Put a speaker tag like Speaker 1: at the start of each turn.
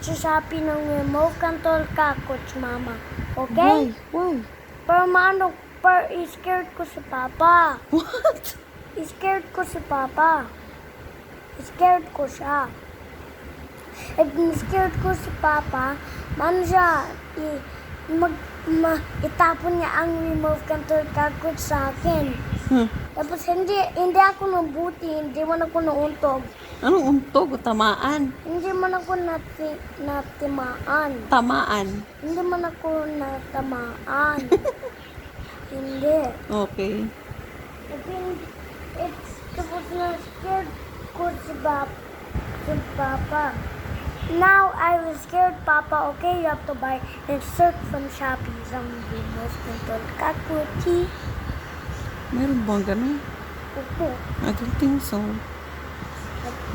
Speaker 1: sa Shopee ng remote control cockroach, Mama. Okay?
Speaker 2: Why?
Speaker 1: Pero scared ko si Papa.
Speaker 2: What?
Speaker 1: Scared ko si Papa. Scared ko siya. If scared ko si Papa, siya, itapon niya ang remote control cockroach sa akin. Tapos hindi ako nabuti, hindi man ako nauntog.
Speaker 2: Anong untog? Tamaan?
Speaker 1: Hindi man ako natimaan.
Speaker 2: Tamaan?
Speaker 1: Hindi man ako natamaan. Hindi.
Speaker 2: Okay.
Speaker 1: It's tapos na scared ko si Papa. Now I was scared, Papa. Okay, you have to buy and search from Shopee some remote control cockroach.
Speaker 2: Meron bang ganun?
Speaker 1: Opo.
Speaker 2: I don't think so.